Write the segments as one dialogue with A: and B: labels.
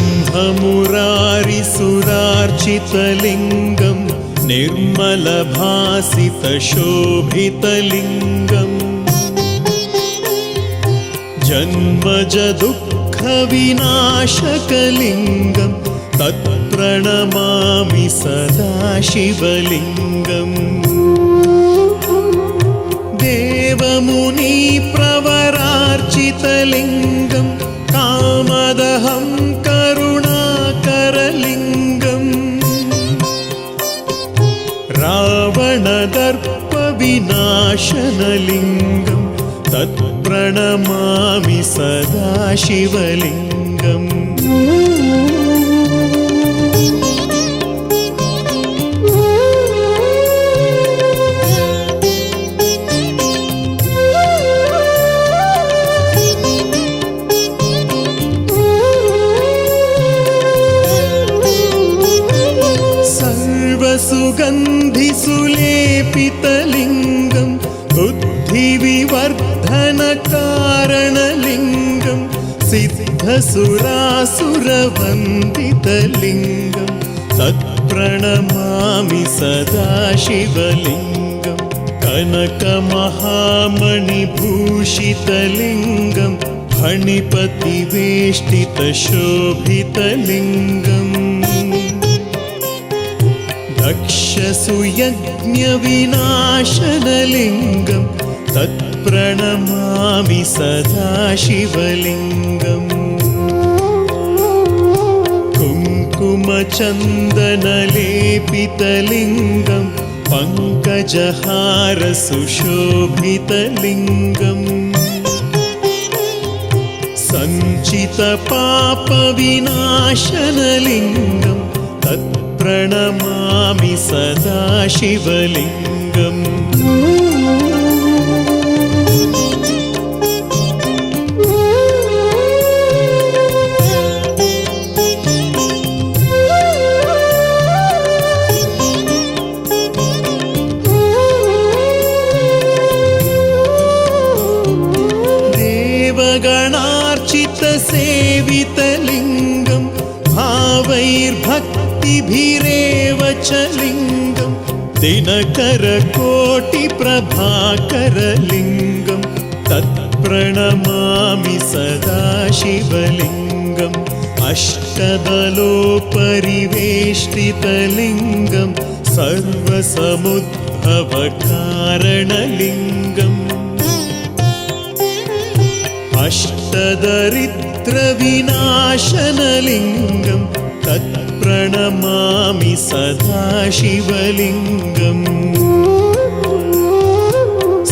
A: ब्रह्ममुरारिसुरार्चितलिङ्गं निर्मलभासितशोभितलिङ्गम् जन्मजदुःखविनाशकलिङ्गं तत्प्रणमामि सदा शिवलिङ्गम् देवमुनिप्रवरार्चितलिङ्गं कामदहं करुणाकरलिङ्गम् रावणदर्पविनाशनलिङ्गं तत्प्रणमामि सदा शिवलिङ्गम् सर्वसुगन्धिसुलेपितलिङ्गं बुद्धिविवर्धनकारणलिङ्गं सिद्धसुरासुरवन्दितलिङ्गं तत्प्रणमामि सदा शिवलिङ्गं कनकमहामणिभूषितलिङ्गं फणिपतिवेष्टितशोभितलिङ्गम् दक्षसुयज्ञविनाशनलिङ्गं तत्प्रणमामि सदा शिवलिङ्गम् कुङ्कुमचन्दनलेपितलिङ्गं पङ्कजहारसुशोभितलिङ्गम् सञ्चितपापविनाशनलिङ्गं तत्प्रणमामि सदा शिवलिङ्गम् देवगणार्चितसेवितलिङ्गं भावैर्भक्तिभिरेव च लिङ्गं दिनकरकोटिप्रभाकरलिङ्गं तत्प्रणमामि सदा शिवलिङ्गम् अष्टदलोपरिवेष्टितलिङ्गं सर्वसमुद्भवकारणलिङ्गम् अष्टदरिद्रविनाशनलिङ्गं तत्प्रणमामि सदा शिवलिङ्गम्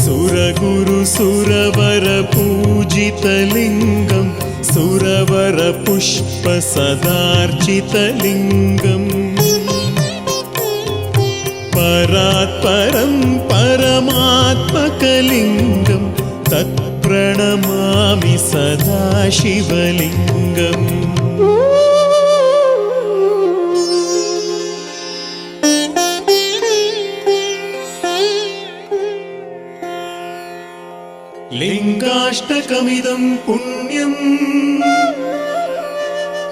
A: सुरगुरुसुरवरपूजितलिङ्गं सुरवरपुष्पसदार्चितलिङ्गम् परात्परं परमात्मकलिङ्गं तत्प्रणमामि सदा शिवलिङ्गम् लिङ्गाष्टकमिदं पुण्यं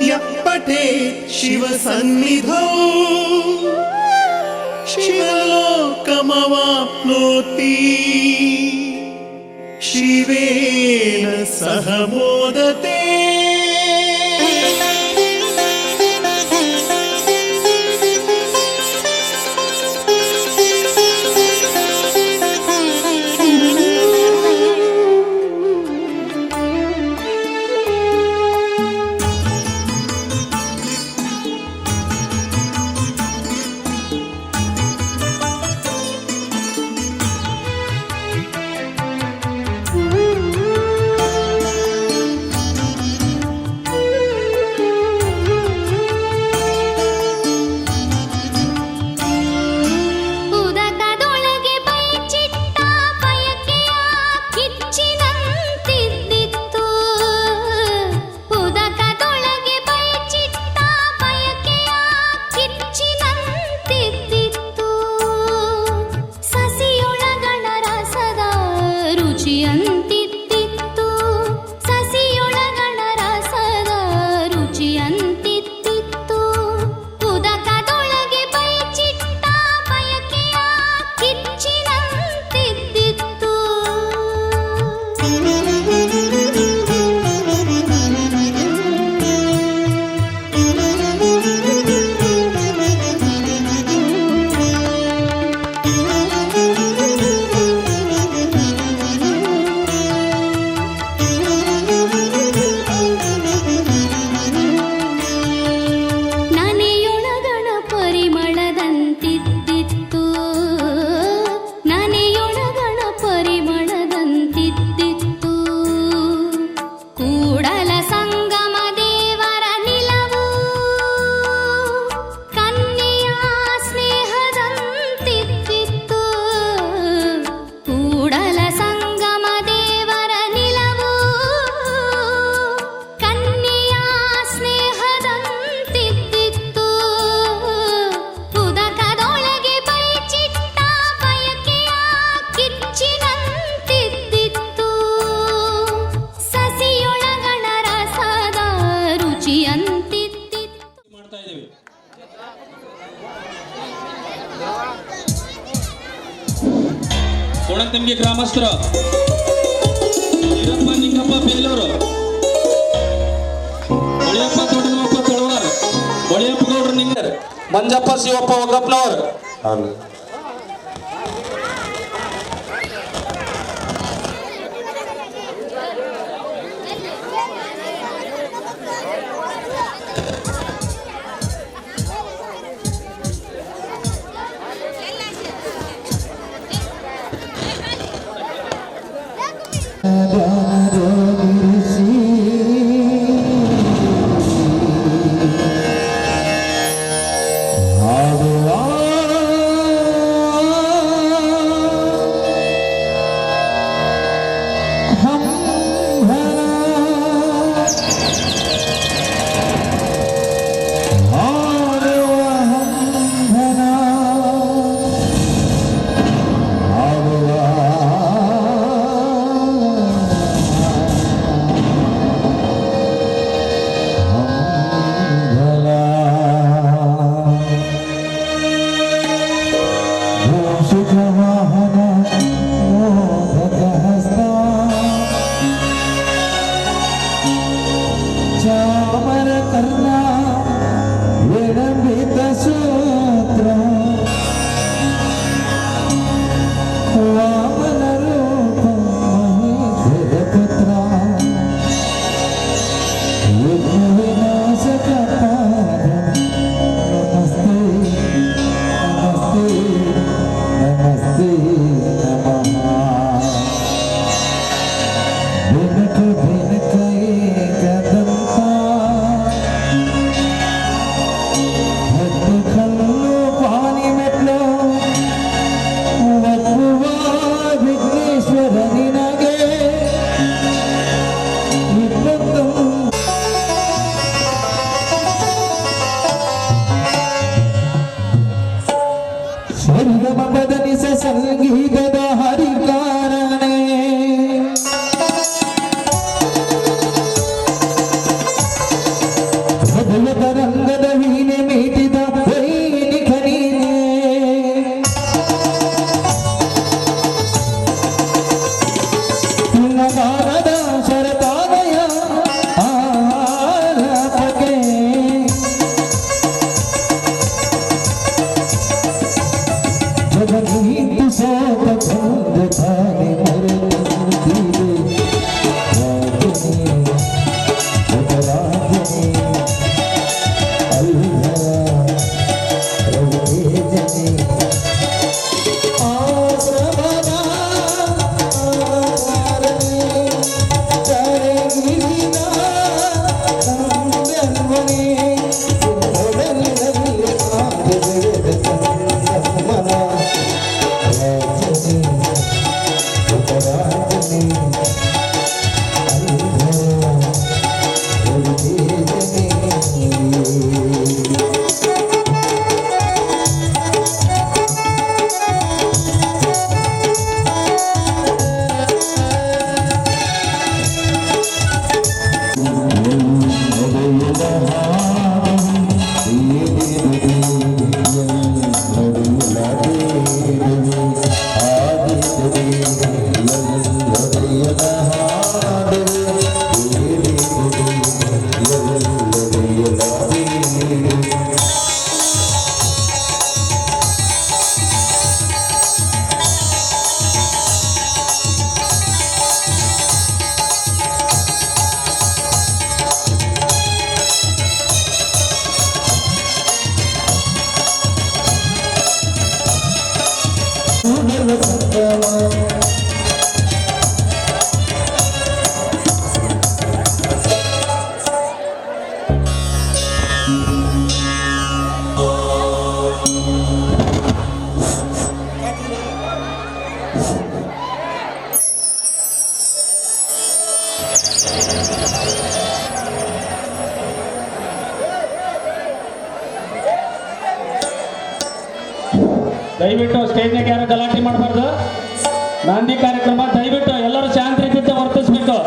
A: यः पठेत् शिवसन्निधौ शिवलोकमवाप्नोति शिवेन सह मोदते।
B: ಕೋಣಂತಂಗಿ ಗ್ರಾಮಸ್ಥರು ಈರಪ್ಪ ನಿಂಗಪ್ಪ ಬೇಲೂರು, ಒಳಿಯಪ್ಪ ದೊಡ್ಡನಪ್ಪ ತಳವಾರ್, ಒಳಿಯಪ್ಪ ಗೌಡ್ರು ನಿಂಗರ್, ಮಂಜಪ್ಪ ಶಿವಪ್ಪ ಒಗ್ಗಪ್ಪನವ್ರು.
C: ಸಂಗೀತದ ಹರಿಕಾರಣೆ ರಂಗದ ವೀಣೆ ಮೀಟಿದ ವೈಣಿಕ ನೀನೆ ತುಲಗಾರದ ಶರತಾದಯ ಆಲಾಪಕ್ಕೆ ಜಗದೀತು ಸೋತ ಚಂದ ತಾನೆ ಮರೆತಿದೆ ರಾಜನೇ ಜಗರಾಜನೇ ಅಲ್ಲರ ರವಿತೇಜನೇ ಆಶ್ರಮದ ಆಧಾರನೇ ಕರೆಗಿರಿನ ಕಂದನ್ವನೇ ಒಡಲಿನಲ್ಲಿ ಕಾದು ಬೆಳೆದ ಸಂಗಮನ ರಾಜನೇ ಜಗರಾಜನೇ
B: ದಯವಿಟ್ಟು ಸ್ಟೇಜ್ನಾಗ ಯಾರು ಗಲಾಟೆ ಮಾಡಬಾರ್ದು. ನಾಂದಿ ಕಾರ್ಯಕ್ರಮ ದಯವಿಟ್ಟು ಎಲ್ಲರೂ ಶಾಂತ ರೀತಿಯಿಂದ ವರ್ತಿಸ್ಬೇಕು.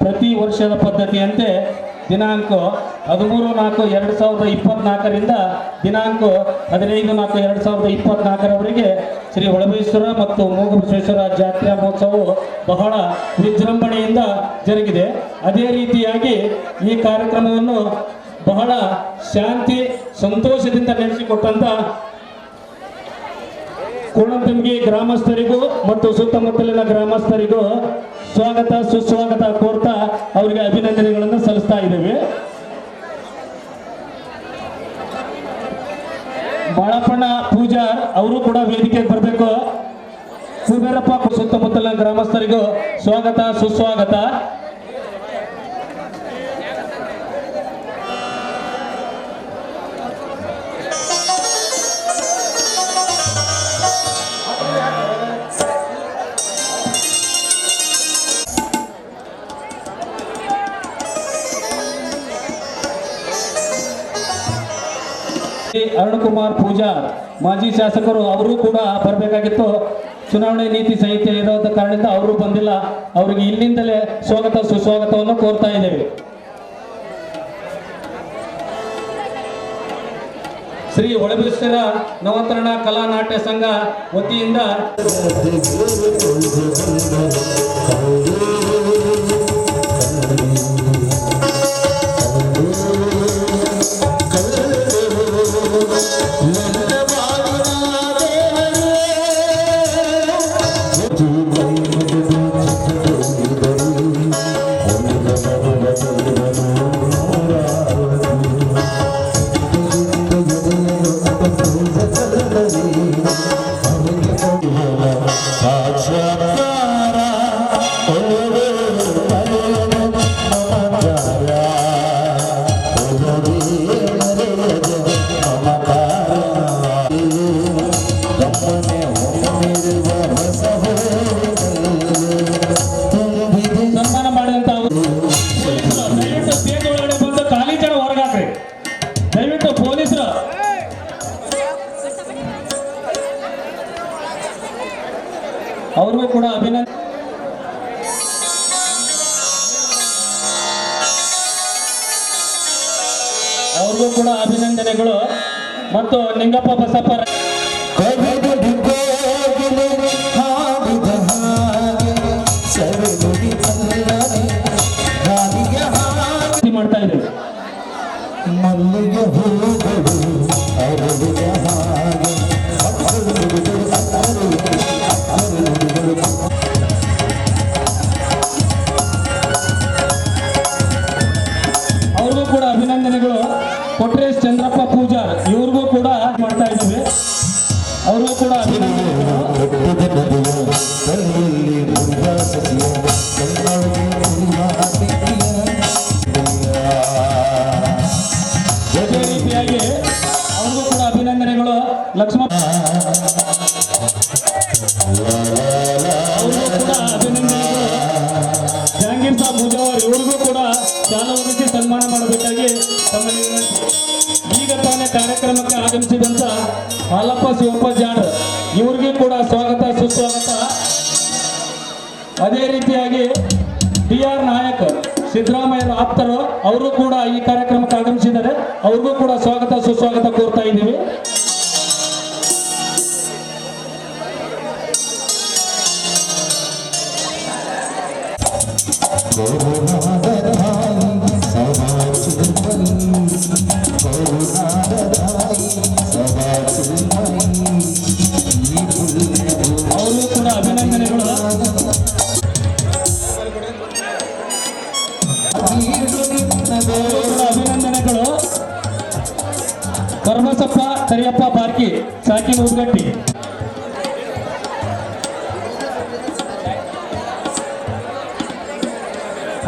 B: ಪ್ರತಿ ವರ್ಷದ ಪದ್ಧತಿಯಂತೆ ದಿನಾಂಕ 13/4/2024ರಿಂದ ದಿನಾಂಕ 15/4/2024ರವರೆಗೆ ಶ್ರೀ ಹೊಳಬೇಶ್ವರ ಮತ್ತು ಮೂಗಬಸವೇಶ್ವರ ಜಾತ್ರಾ ಮಹೋತ್ಸವವು ಬಹಳ ವಿಜೃಂಭಣೆಯಿಂದ ಜರುಗಿದೆ. ಅದೇ ರೀತಿಯಾಗಿ ಈ ಕಾರ್ಯಕ್ರಮವನ್ನು ಬಹಳ ಶಾಂತಿ ಸಂತೋಷದಿಂದ ನಡೆಸಿಕೊಟ್ಟಂತ ಕೋಣಂತಂಗಿ ಗ್ರಾಮಸ್ಥರಿಗೂ ಮತ್ತು ಸುತ್ತಮುತ್ತಲಿನ ಗ್ರಾಮಸ್ಥರಿಗೂ ಸ್ವಾಗತ ಸುಸ್ವಾಗತ ಕೋರ್ತಾ ಅವರಿಗೆ ಅಭಿನಂದನೆಗಳನ್ನು ಸಲ್ಲಿಸ್ತಾ ಇದ್ದೇವೆ. ಬಾಳಪ್ಪಣ್ಣ ಪೂಜಾರ್ ಅವರು ಕೂಡ ವೇದಿಕೆಗೆ ಬರಬೇಕು. ಕುಬೇರಪ್ಪ ಸುತ್ತಮುತ್ತಲಿನ ಗ್ರಾಮಸ್ಥರಿಗೂ ಸ್ವಾಗತ ಸುಸ್ವಾಗತ. ಅರುಣಕುಮಾರ್ ಪೂಜಾರ್ ಮಾಜಿ ಶಾಸಕರು ಅವರು ಕೂಡ ಬರಬೇಕಾಗಿತ್ತು. ಚುನಾವಣೆ ನೀತಿ ಸಂಹಿತೆ ಇರೋದ ಕಾರಣದಿಂದ ಅವರು ಬಂದಿಲ್ಲ. ಅವರಿಗೆ ಇಲ್ಲಿಂದಲೇ ಸ್ವಾಗತ ಸುಸ್ವಾಗತವನ್ನು ಕೋರ್ತಾ ಇದ್ದೇವೆ. ಶ್ರೀ ಹೊಳಬೇಶ್ವರ ನವತರಣ ಕಲಾ ನಾಟ್ಯ ಸಂಘ ವತಿಯಿಂದ ಸನ್ಮಾನ ಮಾಡಿದಂತ ದಯವಿಟ್ಟು ಸ್ಟೇಜ್ ಒಳಗಡೆ ಬಂದು ಖಾಲಿ ಜನ ಹೊರಗಾಕ್ರಿ. ದಯವಿಟ್ಟು ಪೊಲೀಸರು ಅವ್ರಿಗೂ ಕೂಡ ಅಭಿನಂದನೆಗಳು. ಮತ್ತು ನಿಂಗಪ್ಪ ಬಸಪ್ಪ ಮಾಡ್ತಾ ಇದ್ದೇವೆ.
C: ಮಲ್ಲಿಗೆ ಹೂಗಳು ಅರಳಿದ ಹಾಗೆ
B: ಅವ್ರಿಗೂ ಕೂಡ ಅಭಿನಂದನೆಗಳು. ಜಹಾಂಗೀರ್ ಸಾಬ್ ಮುಜಾವರ್ ಇವ್ರಿಗೂ ಕೂಡ ಶಾಲಾ ಹೊಂದಿಸಿ ಸನ್ಮಾನ ಮಾಡಬೇಕಾಗಿ ತಮ್ಮಲ್ಲಿ ವಿನಂತಿ. ಈಗ ತಾನೇ ಕಾರ್ಯಕ್ರಮಕ್ಕೆ ಆಗಮಿಸಿದಂತ ಹಾಲಪ್ಪ ಶಿವಪ್ಪ ಜಾಡ್ ಇವ್ರಿಗೂ ಕೂಡ ಸ್ವಾಗತ ಸುಸ್ವಾಗತ. ಅದೇ ರೀತಿಯಾಗಿ ಟಿ.ಆರ್. ನಾಯಕ್ ಸಿದ್ದರಾಮಯ್ಯ ಆಪ್ತರು ಅವರು ಕೂಡ ಈ ಕಾರ್ಯಕ್ರಮಕ್ಕೆ ಆಗಮಿಸಿದ್ದಾರೆ. ಅವ್ರಿಗೂ ಕೂಡ ಸ್ವಾಗತ ಸುಸ್ವಾಗತ ಕೋರ್ತಾ ಇದ್ದೀವಿ. ಅವರು ಕೂಡ ಅಭಿನಂದನೆಗಳು. ಅಭಿನಂದನೆಗಳು. ಕರ್ಮಸಪ್ಪ ಕರಿಯಪ್ಪ ಬಾರ್ಕಿ ಸಾಕಿನ ಉದ್ಗಟ್ಟಿ,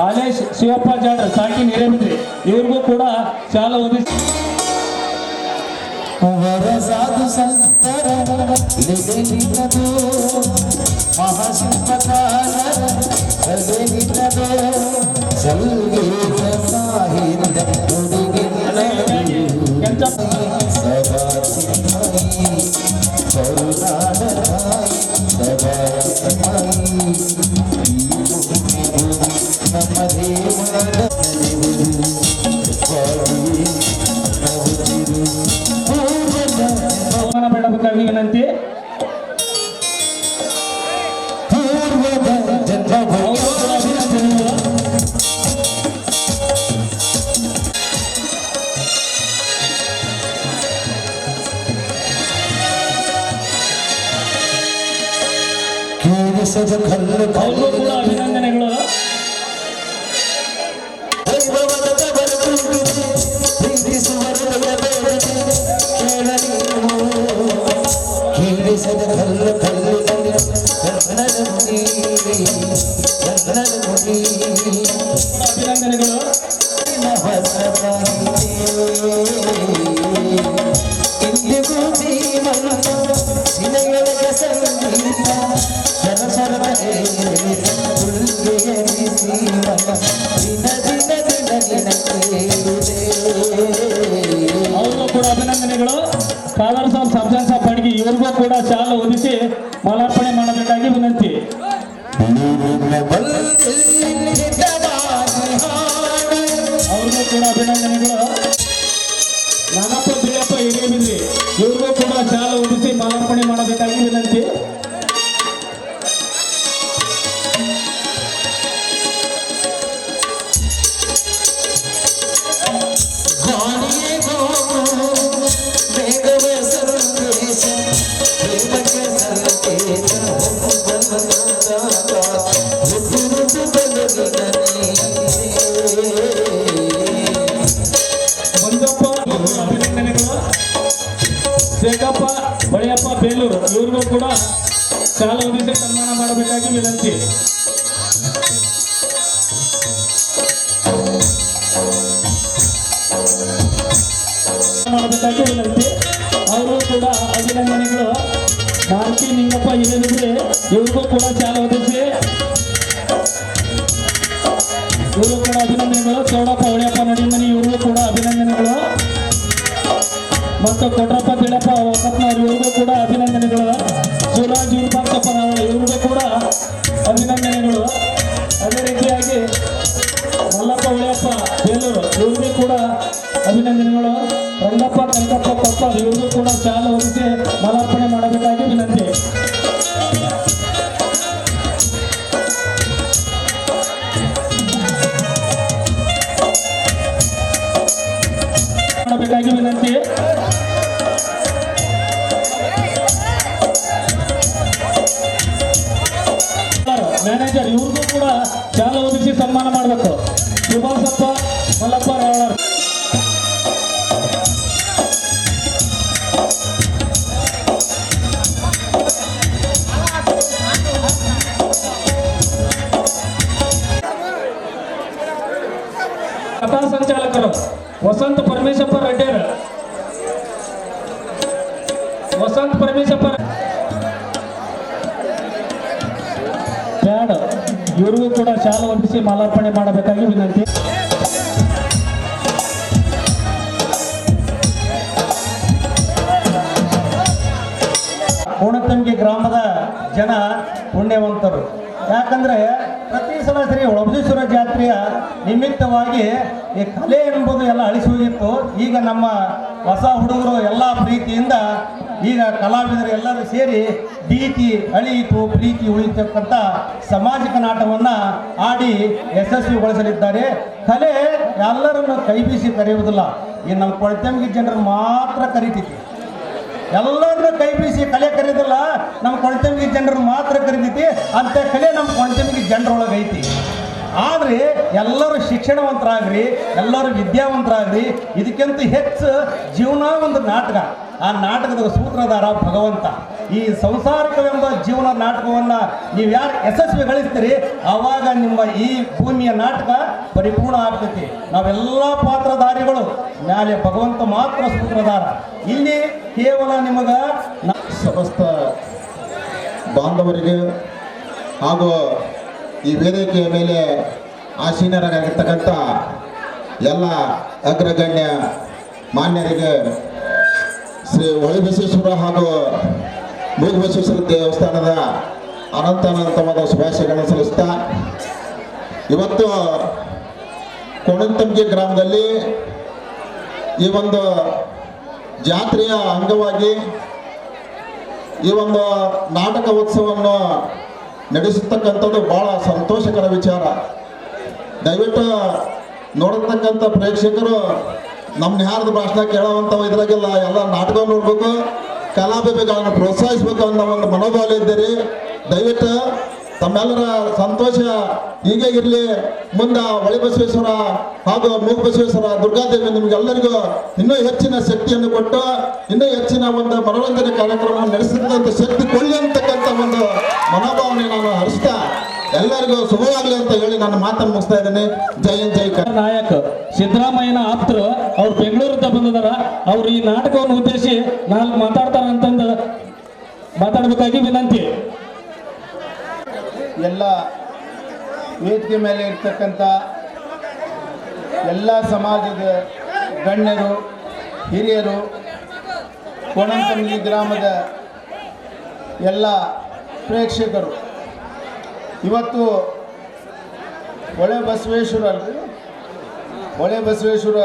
B: ಹಾಲೇಶ್ ಶಿವಪ್ಪ ಜಾಡ್ರ ಸಾಕಿನ ಹಿರೇಬಿದ್ರಿ ಇವ್ರಿಗೂ ಕೂಡ ಶಾಲಾ ಒದಗಿಸಿ
C: ಸಾಧು ಸಂತರ ನಿನ್ನದು ಮಹಾಶಿಲ್ಪಕಾರ ನಿನ್ನದು ಸಂಗೀತ ಸಾಹಿತ್ಯ ಸದಾ ನಮ್ಮ ದೇವರ
B: ಮಾಡಬೇಕಾಗಿ ವಿನಂತಿ. ಅವ್ರಿಗೂ ಕೂಡ ಅಭಿನಂದನೆಗಳು. ಅಭಿನಂದನೆಗಳು. ಅವ್ರಿಗೂ ಕೂಡ ಅಭಿನಂದನೆಗಳು. ಕಾದರ್ ಸಾಬ್ ಸಬ್ಜಾನ್ ಸಾಬ್ ಪಡ್ಗಿ ಇವ್ರಿಗೂ ಕೂಡ ಶಾಲಾ ಹೊದಿಸಿ ಮಾಲಾರ್ಪಣೆ ಮಾಡಬೇಕಾಗಿ ವಿನಂತಿ. ಅವ್ರಿಗೂ ಕೂಡ ಅಭಿನಂದನೆಗಳು. ನಾನಪ್ಪ ಬಿಳಪ್ಪ ಹಿರೇಬಿದ್ರಿ ಇವ್ರಿಗೂ ಕೂಡ ಶಾಲಾ ಹೊದಿಸಿ ಮಾಲಾರ್ಪಣೆ ಮಾಡಬೇಕಾಗಿ ವಿನಂತಿ. ಮಂಜಪ್ಪ ಅಭಿನಂದನೆಗಳು. ಶೇಖಪ್ಪ ಬಳಿಯಪ್ಪ ಬೇಲೂರು ಇವ್ರಿಗೂ ಕೂಡ ಶಾಲಾ ಹೊದಿಸಿ ಸನ್ಮಾನ ಮಾಡಬೇಕಾಗಿ ವಿನಂತಿ. ಮಾಡಬೇಕಾಗಿ ವಿನಂತಿ. ಅವರು ಕೂಡ ಅಭಿನಂದನೆಗಳು. ಮಾರುತಿ ನಿಂಗಪ್ಪ ಹಿರೇಬಿದ್ರೆ ಇವ್ರಿಗೂ ಕೂಡ ಶಾಲಾ ಹೊದಿಸಿ ಇವರು ಕೂಡ ಅಭಿನಂದನೆಗಳು. ಚೌಡಪ್ಪ ಹೊಳೆಯಪ್ಪ ನಡಿಮನಿ ಇವ್ರಿಗೂ ಕೂಡ ಅಭಿನಂದನೆಗಳು. ಮತ್ತು ಕೊಟ್ರಪ್ಪ ಬಿಳಪ್ಪ ಒಕ್ಕತ್ನವ್ರು ಇವ್ರಿಗೂ ಕೂಡ ಅಭಿನಂದನೆಗಳು. ಶಿವರಾಜ್ ವಿರೂಪಾಕ್ಷಪ್ಪ ಇವ್ರಿಗೂ ಕೂಡ ಅಭಿನಂದನೆಗಳು. ಅದೇ ರೀತಿಯಾಗಿ ಮಲ್ಲಪ್ಪ ಹೊಳೆಯಪ್ಪ ಬೇಲೂರು ಇವ್ರಿಗೂ ಕೂಡ ಅಭಿನಂದನೆಗಳು. ರಂಗಪ್ಪ ಕನಕಪ್ಪ ಕೊಪ್ಪ ಇವ್ರಿಗೂ ಕೂಡ ಶಾಲಾ ಹೊದಿಸಿ ಮಾಲಾರ್ಪಣೆ ಮಾಡಬೇಕಾಗಿ ವಿನಂತಿ. ಮಾಡಬೇಕಾಗಿ ವಿನಂತಿ. ಮ್ಯಾನೇಜರ್ ಇವ್ರಿಗೂ ಕೂಡ ಶಾಲಾ ಒದಗಿಸಿ ಸನ್ಮಾನ ಮಾಡಬೇಕು. ಸುಭಾಸಪ್ಪ ಮಲ್ಲಪ್ಪ ರಾವಳರ್ ಕಥಾ ಸಂಚಾಲಕರು ವಸಂತ ಪರಮೇಶಪ್ಪ ರೆಡ್ಡಿಯರ್. ವಸಂತ ಪರಮೇಶಪ್ಪ ಇವ್ರಿಗೂ ಕೂಡ ಶಾಲೆ ಹೊಂದಿಸಿ ಮಾಲಾರ್ಪಣೆ ಮಾಡಬೇಕಾಗಿ ವಿನಂತಿ. ಕೋಣತಂಗಿ ಗ್ರಾಮದ ಜನ ಪುಣ್ಯವಂತರು. ಯಾಕಂದ್ರೆ ಪ್ರತಿ ಸಲ ಶ್ರೀ ಒಳಬಸೇಶ್ವರ ಜಾತ್ರೆಯ ನಿಮಿತ್ತವಾಗಿ ಈ ಕಲೆ ಎಂಬುದು ಎಲ್ಲ ಅಳಿಸಿ ಹೋಗಿತ್ತು. ಈಗ ನಮ್ಮ ಹೊಸ ಹುಡುಗರು ಎಲ್ಲ ಪ್ರೀತಿಯಿಂದ ಈಗ ಕಲಾವಿದರು ಎಲ್ಲರೂ ಸೇರಿ ಭೀತಿ ಅಳಿಯಿತು ಪ್ರೀತಿ ಉಳಿತಕ್ಕಂಥ ಸಾಮಾಜಿಕ ನಾಟಕವನ್ನು ಆಡಿ ಯಶಸ್ವಿಗೊಳಿಸಲಿದ್ದಾರೆ. ಕಲೆ ಎಲ್ಲರನ್ನು ಕೈ ಬೀಸಿ ಕರೆಯುವುದಿಲ್ಲ. ಈ ನಮ್ಮ ಕೊಳತಂಗಿ ಜನರು ಮಾತ್ರ ಕರಿತೈತಿ. ಎಲ್ಲರನ್ನು ಕೈ ಬೀಸಿ ಕಲೆ ಕರೀದಲ್ಲ, ನಮ್ಮ ಕೊಳತಂಗಿ ಜನರು ಮಾತ್ರ ಕರೀತೈತಿ. ಅಂತ ಕಲೆ ನಮ್ಮ ಕೊಳತಂಗಿ ಜನರೊಳಗೆ ಐತಿ. ಆದರೆ ಎಲ್ಲರೂ ಶಿಕ್ಷಣವಂತರಾಗ್ರಿ, ಎಲ್ಲರೂ ವಿದ್ಯಾವಂತರಾಗ್ರಿ. ಇದಕ್ಕಿಂತ ಹೆಚ್ಚು ಜೀವನ ಒಂದು ನಾಟಕ. ಆ ನಾಟಕದ ಸೂತ್ರಧಾರ ಭಗವಂತ. ಈ ಸಂಸಾರಿಕವೆಂಬ ಜೀವನ ನಾಟಕವನ್ನು ನೀವು ಯಾರು ಯಶಸ್ವಿಗೊಳಿಸ್ತೀರಿ ಆವಾಗ ನಿಮ್ಮ ಈ ಭೂಮಿಯ ನಾಟಕ ಪರಿಪೂರ್ಣ ಆಗ್ತೈತಿ. ನಾವೆಲ್ಲ ಪಾತ್ರಧಾರಿಗಳು, ಮ್ಯಾಲೆ ಭಗವಂತ ಮಾತ್ರ ಸೂತ್ರಧಾರ. ಇಲ್ಲಿ ಕೇವಲ ನಿಮಗೆ
D: ಸಮಸ್ತ ಬಾಂಧವರಿಗೆ ಹಾಗೂ ಈ ವೇದಿಕೆಯ ಮೇಲೆ ಆಸೀನರಾಗಿರ್ತಕ್ಕಂಥ ಎಲ್ಲ ಅಗ್ರಗಣ್ಯ ಮಾನ್ಯರಿಗೆ ಶ್ರೀ ಹೊಳೆಬಸವೇಶ್ವರ ಹಾಗೂ ಮೂಗಬಸವೇಶ್ವರ ದೇವಸ್ಥಾನದ ಅನಂತವಾದ ಶುಭಾಶಯಗಳನ್ನು ಸಲ್ಲಿಸ್ತಾ, ಇವತ್ತು ಕೋಣತಂಗಿ ಗ್ರಾಮದಲ್ಲಿ ಈ ಒಂದು ಜಾತ್ರೆಯ ಅಂಗವಾಗಿ ಈ ಒಂದು ನಾಟಕ ಉತ್ಸವವನ್ನು ನಡೆಸತಕ್ಕಂಥದ್ದು ಭಾಳ ಸಂತೋಷಕರ ವಿಚಾರ. ದಯವಿಟ್ಟು ನೋಡತಕ್ಕಂಥ ಪ್ರೇಕ್ಷಕರು ನಮ್ಮ ನ್ಯಾರದ ಭಾಷಣ ಕೇಳೋವಂಥವು ಇದ್ರಾಗೆಲ್ಲ ಎಲ್ಲ ನಾಟಕ ನೋಡ್ಬೇಕು, ಕಲಾಭಿಗಳನ್ನು ಪ್ರೋತ್ಸಾಹಿಸಬೇಕು ಅನ್ನೋ ಒಂದು ಮನೋಭಾವ ಇದ್ದೀರಿ. ದಯವಿಟ್ಟು ತಮ್ಮೆಲ್ಲರ ಸಂತೋಷ ಹೀಗೆ ಇರಲಿ. ಮುಂದೆ ಹೊಳೆಬಸವೇಶ್ವರ ಹಾಗೂ ಮೂಗಬಸವೇಶ್ವರ ದುರ್ಗಾದೇವಿ ನಿಮಗೆಲ್ಲರಿಗೂ ಇನ್ನೂ ಹೆಚ್ಚಿನ ಶಕ್ತಿಯನ್ನು ಕೊಟ್ಟು ಇನ್ನೂ ಹೆಚ್ಚಿನ ಒಂದು ಮನೋರಂಜನೆ ಕಾರ್ಯಕ್ರಮವನ್ನು ನಡೆಸತಕ್ಕಂಥ ಶಕ್ತಿ ಕೊಳ್ಳಿ ಅಂತಕ್ಕಂಥ ಒಂದು ಮನೋಭಾವನೆ ನಾನು ಹರಿಸ್ತಾ ಎಲ್ಲರಿಗೂ ಶುಭವಾಗಲಿ ಅಂತ ಹೇಳಿ ನಾನು ಮಾತನ್ನು ಮುಗಿಸ್ತಾ ಇದ್ದೇನೆ. ಜೈ ಹಿಂದ್ ಜೈ ಕರ್ನಾಟಕ.
B: ನಾಯಕ ಸಿದ್ದರಾಮಯ್ಯನ ಆಪ್ತರು ಅವ್ರು ಬೆಂಗಳೂರಿಂದ ಬಂದಿದಾರ. ಅವ್ರು ಈ ನಾಟಕವನ್ನು ಉದ್ದೇಶಿಸಿ ನಾಲ್ಕು ಮಾತಾಡ್ತಾರ ಅಂತಂದು ಮಾತಾಡಬೇಕಾಗಿ ವಿನಂತಿ.
E: ಎಲ್ಲ ವೇದಿಕೆ ಮೇಲೆ ಇರ್ತಕ್ಕಂಥ ಎಲ್ಲ ಸಮಾಜದ ಗಣ್ಯರು, ಹಿರಿಯರು, ಕೋಣತಂಗಿ ಗ್ರಾಮದ ಎಲ್ಲ ಪ್ರೇಕ್ಷಕರು, ಇವತ್ತು ಹೊಳೆಬಸವೇಶ್ವರ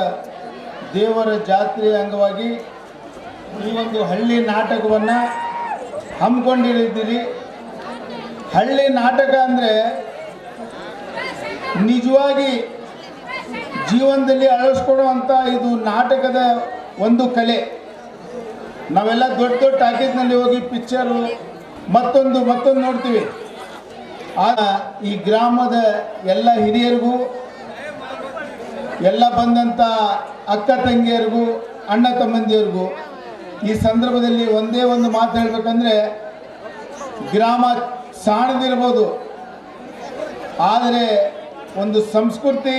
E: ದೇವರ ಜಾತ್ರೆಯ ಅಂಗವಾಗಿ ಈ ಒಂದು ಹಳ್ಳಿ ನಾಟಕವನ್ನು ಹಮ್ಮಿಕೊಂಡಿರಿದ್ದೀರಿ. ಹಳ್ಳಿ ನಾಟಕ ಅಂದರೆ ನಿಜವಾಗಿ ಜೀವನದಲ್ಲಿ ಅಳವಡಿಸ್ಕೊಳ್ಳುವಂಥ ಇದು ನಾಟಕದ ಒಂದು ಕಲೆ. ನಾವೆಲ್ಲ ದೊಡ್ಡ ದೊಡ್ಡ ಟಾಕೀಸ್ನಲ್ಲಿ ಹೋಗಿ ಪಿಕ್ಚರು ಮತ್ತೊಂದು ನೋಡ್ತೀವಿ. ಈ ಗ್ರಾಮದ ಎಲ್ಲ ಹಿರಿಯರಿಗೂ, ಎಲ್ಲ ಬಂದಂಥ ಅಕ್ಕ ತಂಗಿಯರಿಗೂ, ಅಣ್ಣ ತಮ್ಮಂದಿಯರಿಗೂ ಈ ಸಂದರ್ಭದಲ್ಲಿ ಒಂದೇ ಒಂದು ಮಾತು ಹೇಳಬೇಕಂದ್ರೆ, ಗ್ರಾಮ ಸಾಣದಿರ್ಬೋದು, ಆದರೆ ಒಂದು ಸಂಸ್ಕೃತಿ,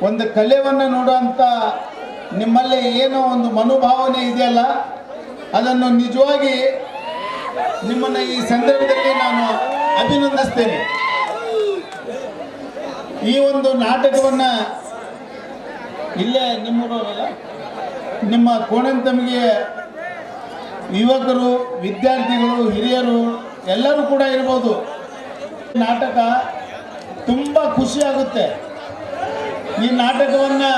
E: ಒಂದು ಕಲೆಯನ್ನು ನೋಡುವಂಥ ನಿಮ್ಮಲ್ಲಿ ಏನೋ ಒಂದು ಮನೋಭಾವನೆ ಇದೆಯಲ್ಲ, ಅದನ್ನು ನಿಜವಾಗಿ ನಿಮ್ಮನ್ನು ಈ ಸಂದರ್ಭದಲ್ಲಿ ನಾನು ಅಭಿನಂದಿಸ್ತೇನೆ. ಈ ಒಂದು ನಾಟಕವನ್ನು ಇಲ್ಲೇ ನಿಮ್ಮೂರವರಲ್ಲ, ನಿಮ್ಮ ಕೋಣತಂಗಿ ಯುವಕರು, ವಿದ್ಯಾರ್ಥಿಗಳು, ಹಿರಿಯರು ಎಲ್ಲರೂ ಕೂಡ ಇರ್ಬೋದು. ನಾಟಕ ತುಂಬ ಖುಷಿಯಾಗುತ್ತೆ. ಈ ನಾಟಕವನ್ನು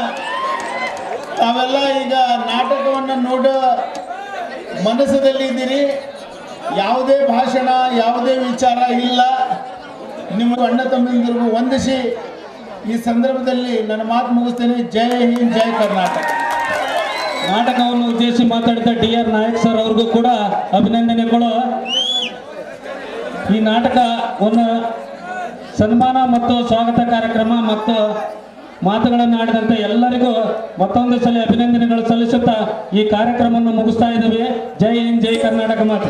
E: ತಾವೆಲ್ಲ ಈಗ ನಾಟಕವನ್ನು ನೋಡೋ ಮನಸ್ಸಲ್ಲಿ ಇದ್ದೀರಿ. ಯಾವುದೇ ಭಾಷಣ, ಯಾವುದೇ ವಿಚಾರ ಇಲ್ಲ. ನಿಮ್ಮ ಅಣ್ಣ ತಮ್ಮಂದಿರಿಗೂ ವಂದಿಸಿ ಈ ಸಂದರ್ಭದಲ್ಲಿ ನನ್ನ ಮಾತು ಮುಗಿಸ್ತೇನೆ. ಜೈ ಹಿಂದ್, ಜೈ ಕರ್ನಾಟಕ.
B: ನಾಟಕವನ್ನು ಉದ್ದೇಶಿಸಿ ಮಾತಾಡಿದ DR ನಾಯಕ್ ಸರ್ ಅವ್ರಿಗೂ ಕೂಡ ಅಭಿನಂದನೆಗಳು. ಈ ನಾಟಕವನ್ನು ಸನ್ಮಾನ ಮತ್ತು ಸ್ವಾಗತ ಕಾರ್ಯಕ್ರಮ ಮತ್ತು ಮಾತುಗಳನ್ನು ಆಡಿದಂಥ ಎಲ್ಲರಿಗೂ ಮತ್ತೊಂದು ಸಲ ಅಭಿನಂದನೆಗಳು ಸಲ್ಲಿಸುತ್ತಾ ಈ ಕಾರ್ಯಕ್ರಮವನ್ನು ಮುಗಿಸ್ತಾ ಇದ್ದೇವೆ. ಜೈ ಹಿಂದ್, ಜೈ ಕರ್ನಾಟಕ. ಮಾತು